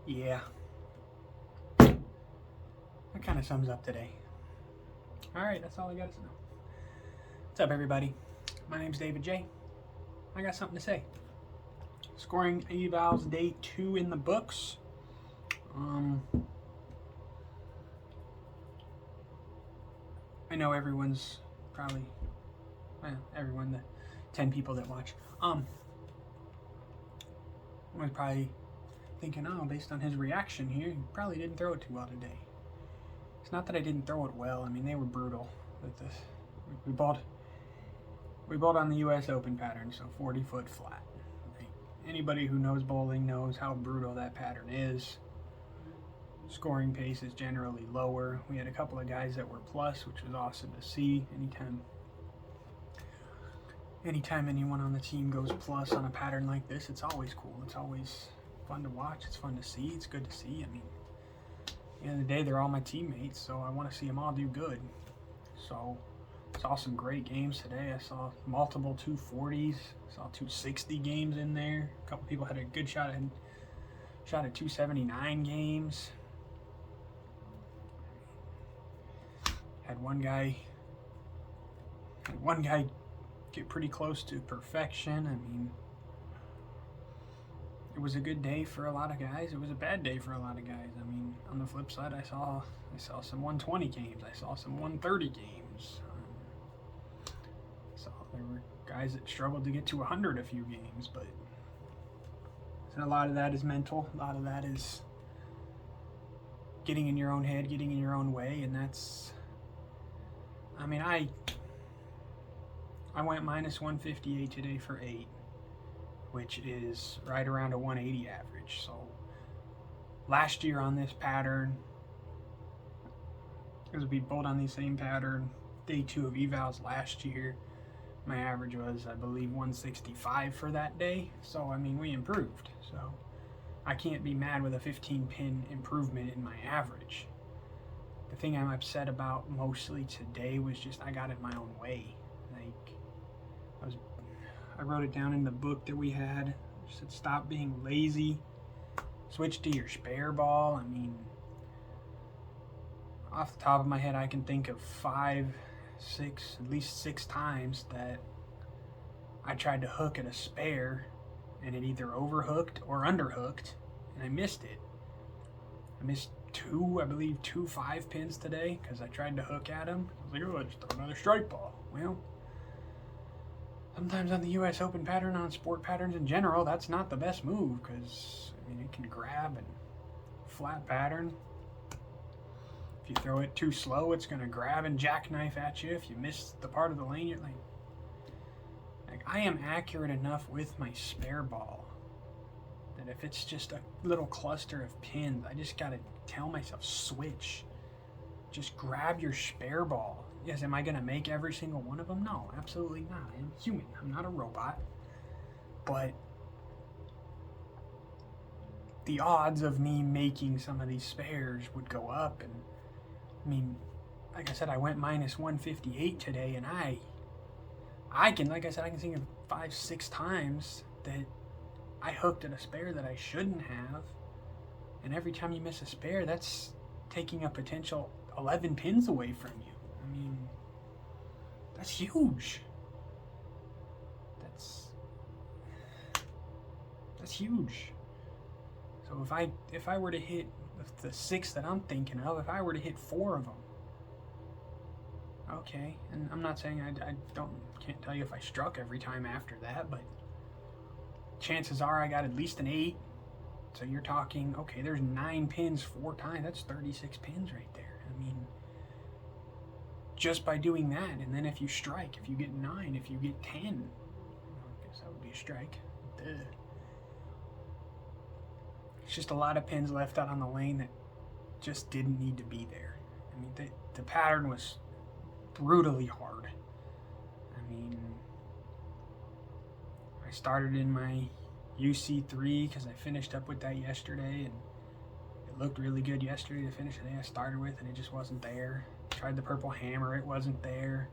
Yeah, that kind of sums up today. All right, that's all I got to know. What's up, everybody? My name's David J. I got something to say. Scoring Evals day 2 in the books. I know everyone's probably, everyone, the 10 people that watch, was probably thinking, oh, based on his reaction here, he probably didn't throw it too well today. It's not that I didn't throw it well. I mean, they were brutal. We bowled on the U.S. Open pattern, so 40-foot flat. Anybody who knows bowling knows how brutal that pattern is. Scoring pace is generally lower. We had a couple of guys that were plus, which was awesome to see. Anytime anyone on the team goes plus on a pattern like this, it's always cool. It's always fun to watch. It's fun to see. It's good to see. I mean, at the end of the day, they're all my teammates, so I want to see them all do good. So, saw some great games today. I saw multiple 240s. Saw 260 games in there. A couple people had a good shot at 279 games. Had one guy get pretty close to perfection. I mean, it was a good day for a lot of guys. It was a bad day for a lot of guys. I mean, on the flip side, I saw some 120 games. I saw some 130 games. So there were guys that struggled to get to 100 a few games, but a lot of that is mental. A lot of that is getting in your own head, getting in your own way, and that's. I mean, I went minus 158 today for 8, which is right around a 180 average. So last year on this pattern, because we bowled on the same pattern, day 2 of evals last year, my average was, I believe, 165 for that day. So, I mean, we improved. So I can't be mad with a 15-pin improvement in my average. The thing I'm upset about mostly today was just I got in my own way. Like, I wrote it down in the book that we had. I said, stop being lazy. Switch to your spare ball. I mean, off the top of my head, I can think of 5, 6, at least 6 times that I tried to hook at a spare and it either overhooked or underhooked, and I missed it. I missed I believe two 5-pins today because I tried to hook at them. I was like, oh, let's throw another strike ball. Well, sometimes on the U.S. Open pattern, on sport patterns in general, that's not the best move because, I mean, it can grab and flat pattern. If you throw it too slow, it's going to grab and jackknife at you. If you miss the part of the lane, you're like I am accurate enough with my spare ball that if it's just a little cluster of pins, I just got to tell myself, switch. Just grab your spare ball. Yes, am I going to make every single one of them? No, absolutely not. I am human. I'm not a robot. But the odds of me making some of these spares would go up. And, I mean, like I said, I went minus 158 today, and I can think of 5, 6 times that I hooked at a spare that I shouldn't have. And every time you miss a spare, that's taking a potential 11 pins away from you. I mean, that's huge. That's huge. So if I were to hit the 6 that I'm thinking of, if I were to hit 4 of them, okay. And I'm not saying I can't tell you if I struck every time after that, but chances are I got at least an 8. So you're talking, okay, there's 9 pins 4 times. That's 36 pins right there. I mean, just by doing that, and then if you strike, if you get 9, if you get 10, I guess that would be a strike. Duh. It's just a lot of pins left out on the lane that just didn't need to be there. I mean, the pattern was brutally hard. I mean, I started in my UC3 because I finished up with that yesterday, and it looked really good yesterday to finish the day I started with, and it just wasn't there. Tried the Purple Hammer, it wasn't there.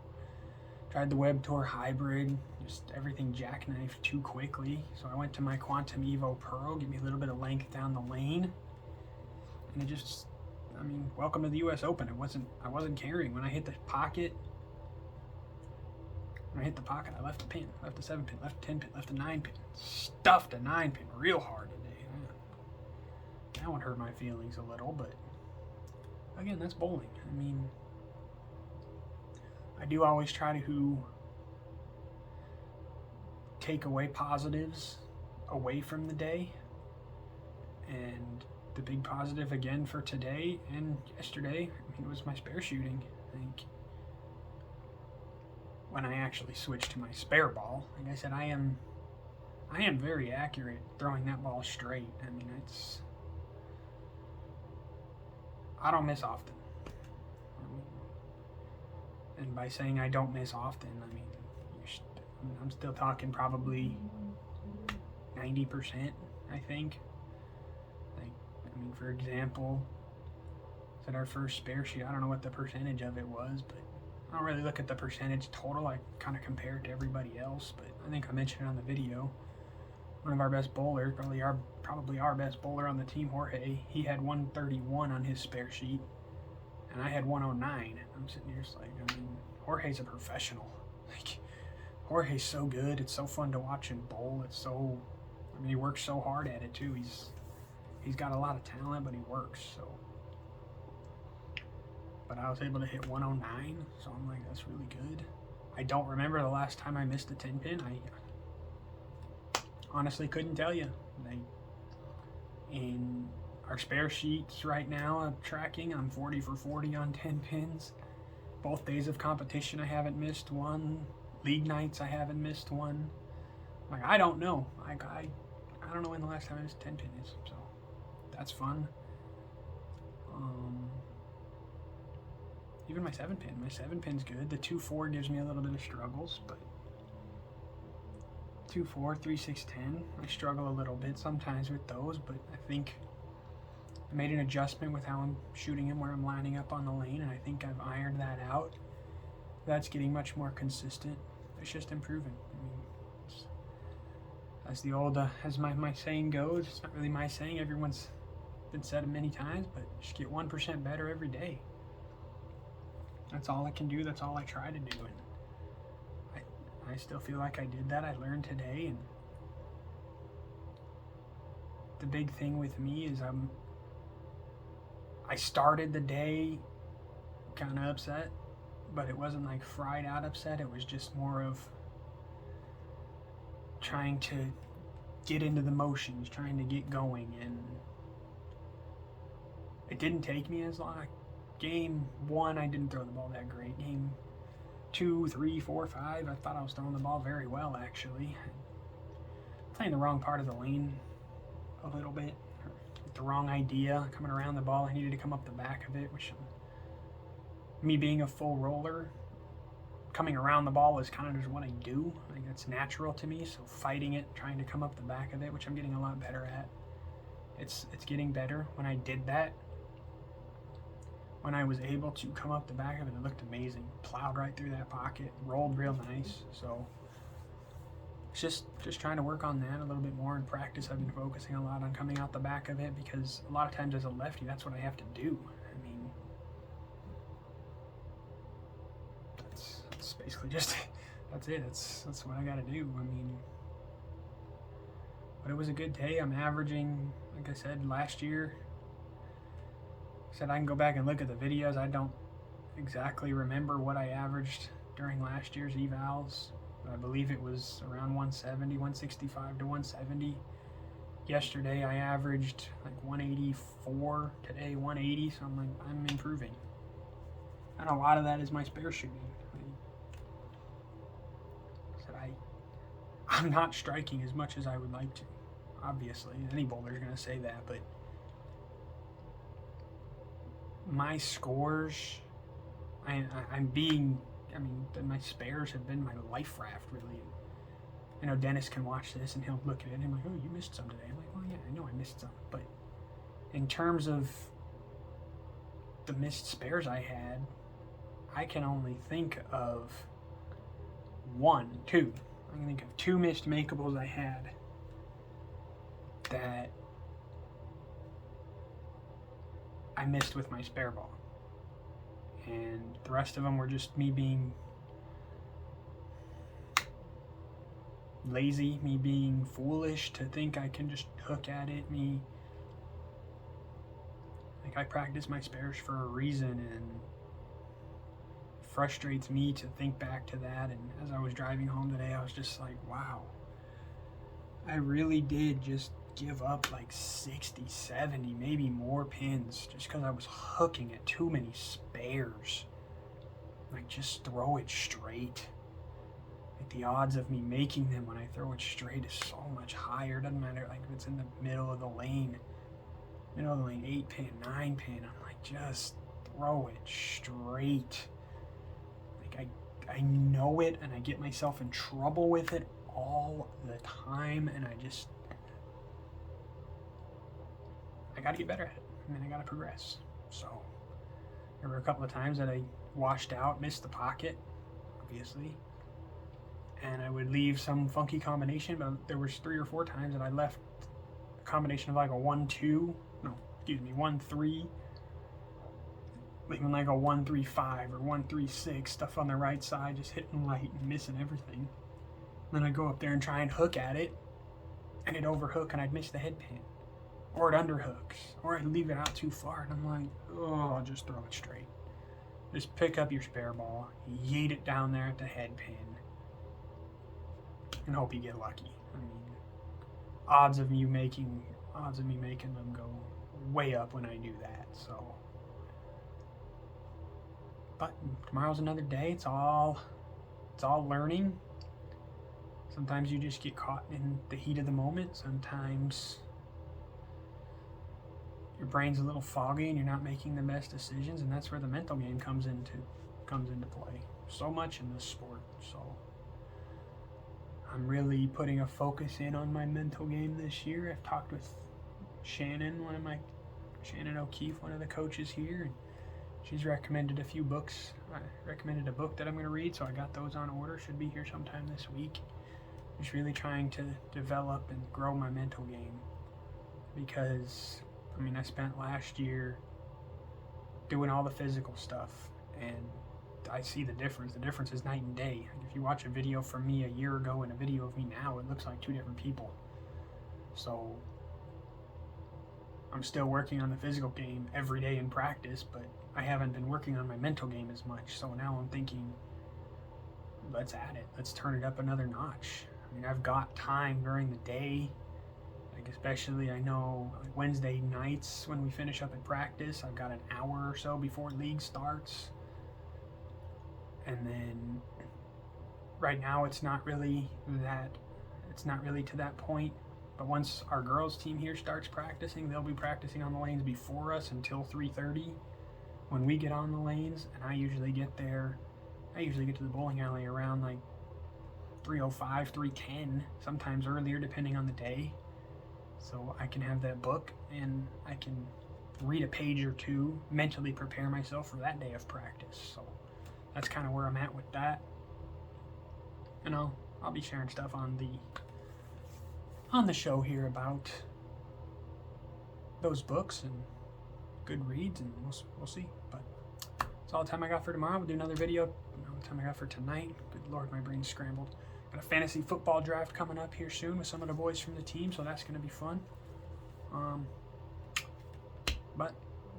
Tried the Web Tour Hybrid, just everything jackknifed too quickly. So I went to my Quantum Evo Pearl, give me a little bit of length down the lane. And it just, I mean, welcome to the U.S. Open. I wasn't carrying. When I hit the pocket, I left the pin, left the 7 pin, left the 10 pin, left the 9 pin. Stuffed a 9 pin real hard today. That one hurt my feelings a little, but again, that's bowling. I mean, I do always try to take away positives away from the day. And the big positive again for today and yesterday, I mean, it was my spare shooting. I think when I actually switched to my spare ball, like I said, I am very accurate throwing that ball straight. I mean, I don't miss often. And by saying I don't miss often, I mean, I'm still talking probably 90%, I think. I mean, for example, at our first spare shoot, I don't know what the percentage of it was, but I don't really look at the percentage total. I kind of compare it to everybody else, but I think I mentioned it on the video. One of our best bowlers, probably our best bowler on the team, Jorge, he had 131 on his spare sheet, and I had 109. I'm sitting here just like, I mean, Jorge's a professional. Like, Jorge's so good. It's so fun to watch him bowl. I mean, he works so hard at it too. He's got a lot of talent, but he works, so. But I was able to hit 109, so I'm like, that's really good. I don't remember the last time I missed a 10 pin. I honestly couldn't tell you. In our spare sheets right now, I'm tracking, I'm 40 for 40 on 10 pins. Both days of competition, I haven't missed one. League nights, I haven't missed one. Like, I don't know. I don't know when the last time I missed a 10 pin is, so that's fun. Even my 7 pin. My 7 pin's good. The 2-4 gives me a little bit of struggles, but 2-4, 3-6, 10. I struggle a little bit sometimes with those, but I think I made an adjustment with how I'm shooting him, where I'm lining up on the lane, and I think I've ironed that out. That's getting much more consistent. It's just improving. I mean, as the old, as my saying goes, it's not really my saying. Everyone's been said it many times, but just get 1% better every day. That's all I can do. That's all I try to do. And I still feel like I did that. I learned today. And the big thing with me is I started the day kind of upset, but it wasn't like fried out upset. It was just more of trying to get into the motions, trying to get going. And it didn't take me as long. Game 1, I didn't throw the ball that great. Game 2, 3, 4, 5, I thought I was throwing the ball very well, actually. Playing the wrong part of the lane a little bit. With the wrong idea, coming around the ball. I needed to come up the back of it, which, me being a full roller, coming around the ball is kind of just what I do. I think that's natural to me, so fighting it, trying to come up the back of it, which I'm getting a lot better at. It's getting better. When I did that, when I was able to come up the back of it, it looked amazing. Plowed right through that pocket, rolled real nice. So it's just trying to work on that a little bit more in practice. I've been focusing a lot on coming out the back of it, because a lot of times as a lefty, that's what I have to do. I mean, that's basically just, that's it. That's what I got to do. I mean, but it was a good day. I'm averaging, like I said, last year, I can go back and look at the videos. I don't exactly remember what I averaged during last year's evals, but I believe it was around 170, 165 to 170. Yesterday I averaged like 184, today 180, so I'm improving. And a lot of that is my spare shooting. I'm not striking as much as I would like to. Obviously, any bowler's going to say that, but my scores, my spares have been my life raft, really. I know Dennis can watch this and he'll look at it and I'm like, oh, you missed some today. I'm like, well, yeah, I know I missed some. But in terms of the missed spares I had, I can only think of two. I can think of 2 missed makeables I had. that I missed with my spare ball. And the rest of them were just me being lazy, me being foolish to think I can just hook at it, like I practice my spares for a reason, and it frustrates me to think back to that. And as I was driving home today, I was just like, wow, I really did just give up like 60, 70, maybe more pins just because I was hooking at too many spares. Like, just throw it straight. Like, the odds of me making them when I throw it straight is so much higher. Doesn't matter like if it's in the middle of the lane, 8 pin, 9 pin. I'm like, just throw it straight. Like, I know it, and I get myself in trouble with it all the time, and I gotta get better at it. I mean, I gotta progress. So there were a couple of times that I washed out, missed the pocket, obviously, and I would leave some funky combination, but there was 3 or 4 times that I left a combination of like a 1-2, 1-3, leaving like a 1-3-5 or 1-3-6, stuff on the right side, just hitting light and missing everything. Then I'd go up there and try and hook at it, and it'd overhook and I'd miss the head pin. Or it underhooks, or I'd leave it out too far, and I'm like, oh, I'll just throw it straight. Just pick up your spare ball, yeet it down there at the head pin, and hope you get lucky. I mean, odds of me making them go way up when I do that. So, but tomorrow's another day. It's all learning. Sometimes you just get caught in the heat of the moment. Sometimes your brain's a little foggy and you're not making the best decisions, and that's where the mental game comes into play. So much in this sport. So I'm really putting a focus in on my mental game this year. I've talked with Shannon O'Keefe, one of the coaches here, and she's recommended a few books. I recommended a book that I'm going to read, so I got those on order. Should be here sometime this week. Just really trying to develop and grow my mental game, because I mean, I spent last year doing all the physical stuff, and I see the difference. The difference is night and day. If you watch a video from me a year ago and a video of me now, it looks like 2 different people. So I'm still working on the physical game every day in practice, but I haven't been working on my mental game as much. So now I'm thinking, let's add it. Let's turn it up another notch. I mean, I've got time during the day. Like, especially, I know like Wednesday nights when we finish up at practice, I've got an hour or so before league starts. And then right now it's not really to that point. But once our girls team here starts practicing, they'll be practicing on the lanes before us until 3:30 when we get on the lanes, and I usually get to the bowling alley around like 3:05, 3:10, sometimes earlier depending on the day. So I can have that book and I can read a page or two, mentally prepare myself for that day of practice. So that's kind of where I'm at with that. And I'll be sharing stuff on the show here about those books and good reads, and we'll see. But that's all the time I got for tomorrow. We'll do another video. All the time I got for tonight. Good Lord, my brain's scrambled. Got a fantasy football draft coming up here soon with some of the boys from the team, so that's going to be fun. But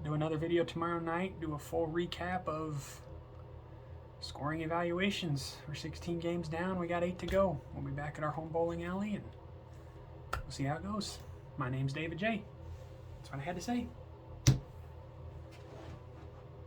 do another video tomorrow night. Do a full recap of scoring evaluations. We're 16 games down. We got 8 to go. We'll be back at our home bowling alley, and we'll see how it goes. My name's David J. That's what I had to say.